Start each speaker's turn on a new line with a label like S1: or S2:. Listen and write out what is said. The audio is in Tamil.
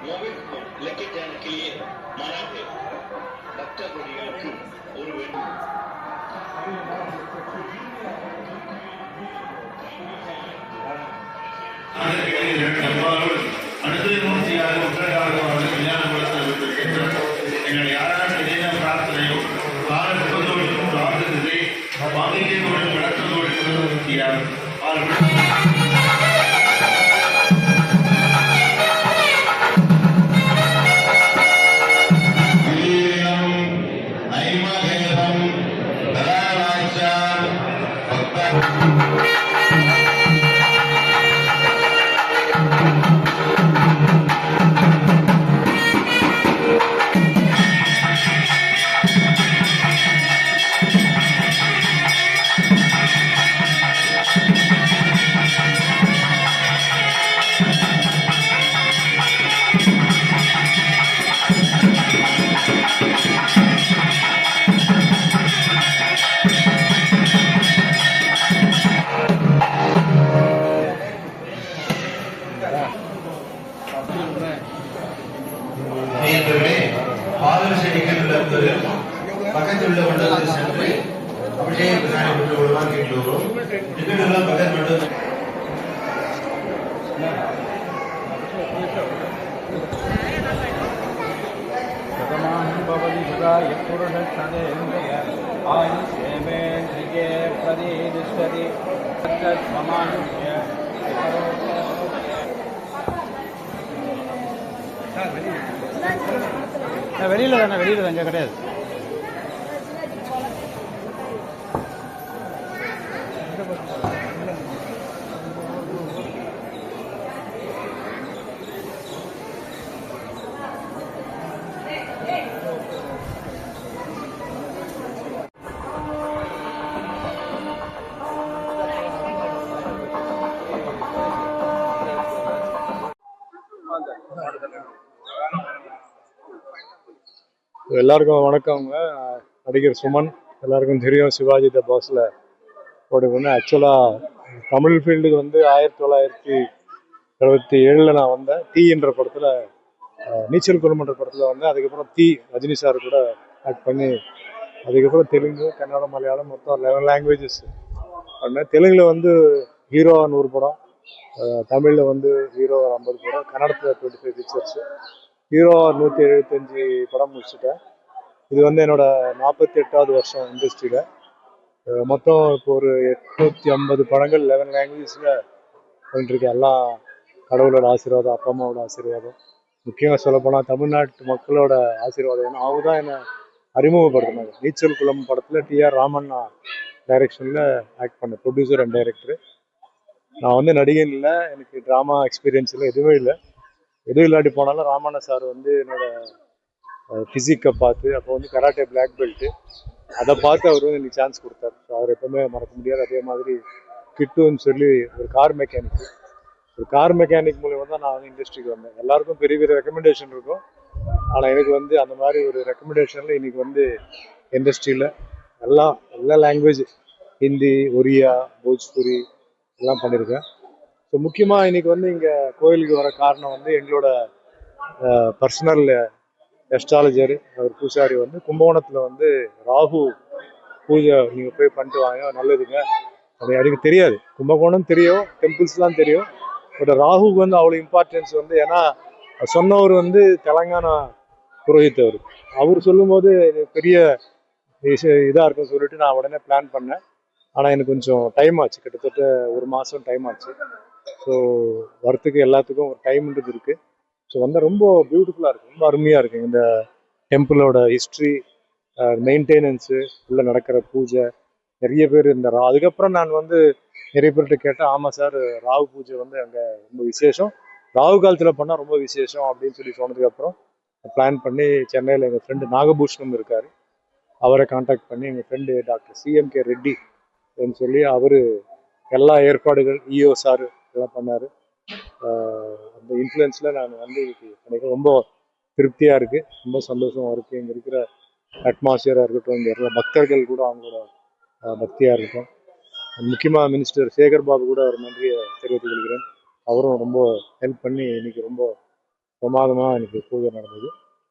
S1: இலக்கியத்தின் கிளியே மாறாக பக்த கொடிகளுக்கு ஒரு அடுத்த மூர்த்தியாக உத்தரகாக கல்யாணப்படுத்த எங்கள் யாராவது இணைய பிரார்த்தனையோ கால சுகத்தோடு பிரார்த்தனை பாதிக்கையோடு விளக்கத்தோடு மூர்த்தியாக பக்கத்தில் உள்ள மண்டலத்தில் சென்று அப்படியே பிராணி விட்டு விடுவான் கேட்டு வரும் டிக்கெட்டுலாம் பக்கத்து மட்டும்
S2: வெளியில தானே இங்கே கிடையாது.
S3: எல்லாருக்கும் வணக்கங்க. நடிகர் சுமன் எல்லாருக்கும் தெரியும். சிவாஜி த பாஸ்ல போடுவேன். ஆக்சுவலாக தமிழ் ஃபீல்டுக்கு வந்து 1977 நான் வந்தேன். தீ என்ற படத்தில், நீச்சல் குழுமன்ற படத்தில் வந்தேன். அதுக்கப்புறம் தீ ரஜினி சார் கூட ஆக்ட் பண்ணி, அதுக்கப்புறம் தெலுங்கு, கன்னடம், மலையாளம் மொத்தம் 11 லாங்குவேஜஸ் பண்ணேன். தெலுங்கில் வந்து ஹீரோ 100 படம், தமிழில் வந்து ஹீரோ 50 படம், கன்னடத்தில் 25 பிக்சர்ஸு, ஹீரோ 175 படம் முடிச்சுட்டேன். இது வந்து என்னோட 48வது வருஷம் இண்டஸ்ட்ரியில். மொத்தம் இப்போ ஒரு 850 படங்கள் 11 லாங்குவேஜஸில் பண்ணிட்டுருக்கேன். எல்லாம் கடவுளோட ஆசீர்வாதம், அப்பா அம்மாவோட ஆசீர்வாதம், முக்கியமாக சொல்லப்போனால் தமிழ்நாட்டு மக்களோட ஆசீர்வாதம். ஏன்னா அவங்க தான் என்னை அறிமுகப்படுத்தினாங்க. நீச்சல் குளம் படத்தில் டிஆர் ராமண்ணா டைரக்ஷனில் ஆக்ட் பண்ணேன், ப்ரொடியூசர் அண்ட் டைரக்டர். நான் வந்து நடிகன் இல்லை, எனக்கு ட்ராமா எக்ஸ்பீரியன்ஸ் இல்லை, எதுவுமே இல்லை. எதுவும் இல்லாட்டி போனாலும் ராமண்ணா சார் வந்து என்னோட ஃபிசிக்கை பார்த்து, அப்போ வந்து கராட்டே பிளாக் பெல்ட்டு, அதை பார்த்து அவர் வந்து எனக்கு சான்ஸ் கொடுத்தார். ஸோ அவர் எப்பவுமே மறக்க முடியாது. அதே மாதிரி கிட்டுன்னு சொல்லி ஒரு கார் மெக்கானிக் மூலியமாக தான் நான் வந்து இண்டஸ்ட்ரிக்கு வந்தேன். எல்லாருக்கும் பெரிய பெரிய ரெக்கமெண்டேஷன் இருக்கும், ஆனால் எனக்கு வந்து அந்த மாதிரி ஒரு ரெக்கமெண்டேஷனில் இன்னைக்கு வந்து இண்டஸ்ட்ரியில் எல்லா லாங்குவேஜ், ஹிந்தி, ஒரியா, போஜ்புரி எல்லாம் பண்ணியிருக்கேன். ஸோ முக்கியமாக இன்னைக்கு வந்து இங்கே கோயிலுக்கு வர காரணம் வந்து எங்களோட பர்சனல் எஸ்ட்ராலஜர், அவர் பூசாரி வந்து கும்பகோணத்தில் வந்து ராகு பூஜை நீங்கள் போய் பண்ணிட்டு வாங்க, நல்லதுங்க. அது எனக்கு தெரியாது, கும்பகோணம் தெரியும், டெம்பிள்ஸ்லாம் தெரியும், பட் ராகுக்கு வந்து அவ்வளோ இம்பார்ட்டன்ஸ் வந்து, ஏன்னா சொன்னவர் வந்து தெலங்கானா புரோஹித். அவர் சொல்லும்போது பெரிய இதாக இருக்குன்னு சொல்லிட்டு நான் உடனே பிளான் பண்ணேன். ஆனால் எனக்கு கொஞ்சம் டைம் ஆச்சு, கிட்டத்தட்ட 1 மாதம் டைம் ஆச்சு. ஸோ வரத்துக்கு எல்லாத்துக்கும் ஒரு டைம்ன்றது இருக்குது. ஸோ வந்து ரொம்ப பியூட்டிஃபுல்லாக இருக்குது, ரொம்ப அருமையாக இருக்குது இந்த டெம்பிளோட ஹிஸ்ட்ரி, மெயின்டெனன்ஸு, உள்ளே நடக்கிற பூஜை. நிறைய பேர் இந்த அதுக்கப்புறம் நான் வந்து நிறைய பேர்கிட்ட கேட்டேன், ஆமாம் சார் ராகு பூஜை வந்து அங்கே ரொம்ப விசேஷம், ராகு காலத்தில் பண்ணால் ரொம்ப விசேஷம் அப்படின்னு சொல்லி சொன்னதுக்கப்புறம் பிளான் பண்ணி சென்னையில் எங்கள் ஃப்ரெண்டு நாகபூஷணம் இருக்கார், அவரை கான்டாக்ட் பண்ணி எங்கள் ஃப்ரெண்டு டாக்டர் சிஎம்கே ரெட்டி அப்படின்னு சொல்லி அவர் எல்லா ஏற்பாடுகள், இஓ சார் எல்லாம் பண்ணார். அந்த இன்ஃப்ளூயன்ஸில் நான் வந்து எனக்கு ரொம்ப திருப்தியாக இருக்குது, ரொம்ப சந்தோஷமாக இருக்குது. இங்கே இருக்கிற அட்மாஸ்பியராக இருக்கட்டும், இங்கே இருக்கிற பக்தர்கள் கூட அவங்களோட பக்தியாக இருக்கட்டும். முக்கியமாக மினிஸ்டர் சேகர் பாபு கூட ஒரு நன்றியை தெரிவித்துக் கொள்கிறேன். அவரும் ரொம்ப ஹெல்ப் பண்ணி இன்னைக்கு ரொம்ப பிரமாதமாக எனக்கு பூஜை நடந்தது.